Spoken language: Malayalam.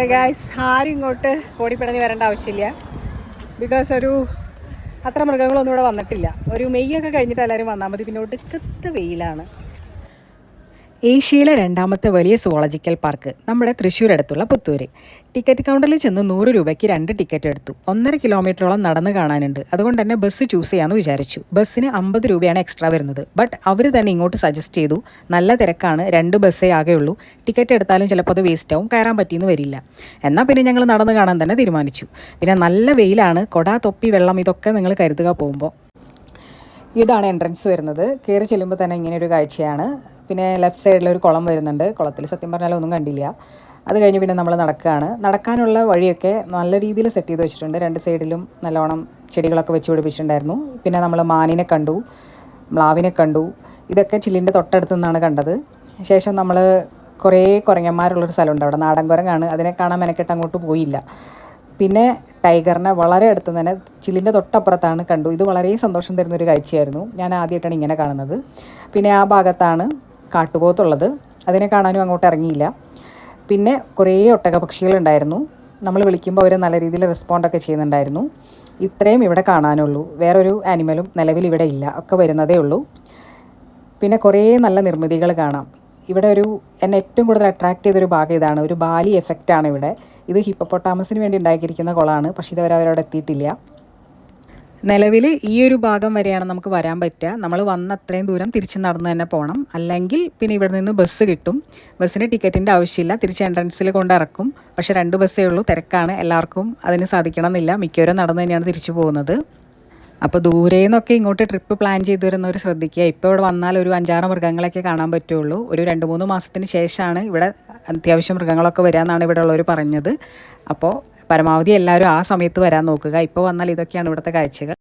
ഗായ്സ് ആരും ഇങ്ങോട്ട് ഓടിപ്പിടഞ്ഞ് വരേണ്ട ആവശ്യമില്ല. ബിക്കോസ് അത്ര മൃഗങ്ങളൊന്നും ഇവിടെ വന്നിട്ടില്ല. ഒരു മെയ്യൊക്കെ കഴിഞ്ഞിട്ട് എല്ലാവരും വന്നാൽ മതി. പിന്നെ ഒടുക്കത്തെ വെയിലാണ്. ഏഷ്യയിലെ രണ്ടാമത്തെ വലിയ സുവോളജിക്കൽ പാർക്ക് നമ്മുടെ തൃശ്ശൂർ അടുത്തുള്ള പുത്തൂര്. ടിക്കറ്റ് കൗണ്ടറിൽ ചെന്ന് 100 രൂപയ്ക്ക് 2 ടിക്കറ്റ് എടുത്തു. 1.5 കിലോമീറ്ററോളം നടന്ന് കാണാനുണ്ട്. അതുകൊണ്ട് തന്നെ ബസ് ചൂസ് ചെയ്യാമെന്ന് വിചാരിച്ചു. ബസ്സിന് 50 രൂപയാണ് എക്സ്ട്രാ വരുന്നത്. ബട്ട് അവർ തന്നെ ഇങ്ങോട്ട് സജസ്റ്റ് ചെയ്തു, നല്ല തിരക്കാണ്, 2 ബസ്സേ ആകെയുള്ളൂ, ടിക്കറ്റ് എടുത്താലും ചിലപ്പോൾ അത് വേസ്റ്റ് ആവും, കയറാൻ പറ്റിയെന്ന് വരില്ല. എന്നാൽ പിന്നെ ഞങ്ങൾ നടന്ന് കാണാൻ തന്നെ തീരുമാനിച്ചു. പിന്നെ നല്ല വെയിലാണ്, കൊട, തൊപ്പി, വെള്ളം ഇതൊക്കെ നിങ്ങൾ കരുതുക പോകുമ്പോൾ. ഇതാണ് എൻട്രൻസ് വരുന്നത്. കയറി ചെല്ലുമ്പോൾ തന്നെ ഇങ്ങനെ ഒരു കാഴ്ചയാണ്. പിന്നെ ലെഫ്റ്റ് സൈഡിലൊരു കുളം വരുന്നുണ്ട്. കുളത്തിൽ സത്യം പറഞ്ഞാൽ ഒന്നും കണ്ടില്ല. അത് കഴിഞ്ഞ് പിന്നെ നമ്മൾ നടക്കുകയാണ്. നടക്കാനുള്ള വഴിയൊക്കെ നല്ല രീതിയിൽ സെറ്റ് ചെയ്ത് വെച്ചിട്ടുണ്ട്. 2 സൈഡിലും നല്ലോണം ചെടികളൊക്കെ വെച്ച് പിടിപ്പിച്ചിട്ടുണ്ടായിരുന്നു. പിന്നെ നമ്മൾ മാനിനെ കണ്ടു, മ്ലാവിനെ കണ്ടു. ഇതൊക്കെ ചില്ലിൻ്റെ തൊട്ടടുത്തു നിന്നാണ് കണ്ടത്. ശേഷം നമ്മൾ കുറേ കുരങ്ങന്മാരുള്ളൊരു സ്ഥലമുണ്ട് അവിടെ. നാടൻ കുരങ്ങാണ്. അതിനെ കാണാൻ മെനക്കെട്ട് അങ്ങോട്ട് പോയില്ല. പിന്നെ ടൈഗറിനെ വളരെ അടുത്ത് തന്നെ ചില്ലിൻ്റെ തൊട്ടപ്പുറത്താണ് കണ്ടു. ഇത് വളരെ സന്തോഷം തരുന്നൊരു കാഴ്ചയായിരുന്നു. ഞാൻ ആദ്യമായിട്ടാണ് ഇങ്ങനെ കാണുന്നത്. പിന്നെ ആ ഭാഗത്താണ് കാട്ടുപോത്തുള്ളത്. അതിനെ കാണാനും അങ്ങോട്ട് ഇറങ്ങിയില്ല. പിന്നെ കുറേ ഒട്ടകപക്ഷികളുണ്ടായിരുന്നു. നമ്മൾ വിളിക്കുമ്പോൾ അവർ നല്ല രീതിയിൽ റെസ്പോണ്ടൊക്കെ ചെയ്യുന്നുണ്ടായിരുന്നു. ഇത്രയും ഇവിടെ കാണാനുള്ളൂ. വേറൊരു ആനിമലും നിലവിൽ ഇവിടെ ഇല്ല. ഒക്കെ വരുന്നതേ ഉള്ളൂ. പിന്നെ കുറേ നല്ല നിർമ്മിതികൾ കാണാം. ഇവിടെ എന്നെ ഏറ്റവും കൂടുതൽ അട്രാക്റ്റ് ചെയ്തൊരു ഭാഗം ഇതാണ്. ഒരു ബാലി എഫക്റ്റാണ് ഇവിടെ. ഇത് ഹിപ്പോപ്പൊട്ടാമസിന് വേണ്ടി ഉണ്ടാക്കിയിരിക്കുന്ന കുളമാണ്. പക്ഷേ ഇതുവരെ അവരവിടെ എത്തിയിട്ടില്ല. നിലവിൽ ഈ ഒരു ഭാഗം വരെയാണ് നമുക്ക് വരാൻ പറ്റുക. നമ്മൾ വന്ന അത്രയും ദൂരം തിരിച്ച് നടന്ന് തന്നെ പോകണം. അല്ലെങ്കിൽ പിന്നെ ഇവിടെ നിന്ന് ബസ് കിട്ടും. ബസ്സിന് ടിക്കറ്റിൻ്റെ ആവശ്യമില്ല. തിരിച്ച് എൻട്രൻസിൽ കൊണ്ടിറക്കും. പക്ഷേ 2 ബസ്സേ ഉള്ളൂ. തിരക്കാണ്. എല്ലാവർക്കും അതിന് സാധിക്കണം എന്നില്ല. മിക്കവരും നടന്ന് തന്നെയാണ് തിരിച്ചു പോകുന്നത്. അപ്പോൾ ദൂരെ നിന്നൊക്കെ ഇങ്ങോട്ട് ട്രിപ്പ് പ്ലാൻ ചെയ്തു വരുന്നവർ ശ്രദ്ധിക്കുക. ഇപ്പോൾ ഇവിടെ വന്നാൽ ഒരു 5-6 മൃഗങ്ങളൊക്കെ കാണാൻ പറ്റുള്ളൂ. ഒരു 2-3 മാസത്തിന് ശേഷമാണ് ഇവിടെ അത്യാവശ്യം മൃഗങ്ങളൊക്കെ വരാമെന്നാണ് ഇവിടെ ഉള്ളവർ പറഞ്ഞത്. അപ്പോൾ പരമാവധി എല്ലാവരും ആ സമയത്ത് വരാൻ നോക്കുക. ഇപ്പോൾ വന്നാൽ ഇതൊക്കെയാണ് ഇവിടുത്തെ കാഴ്ചകൾ.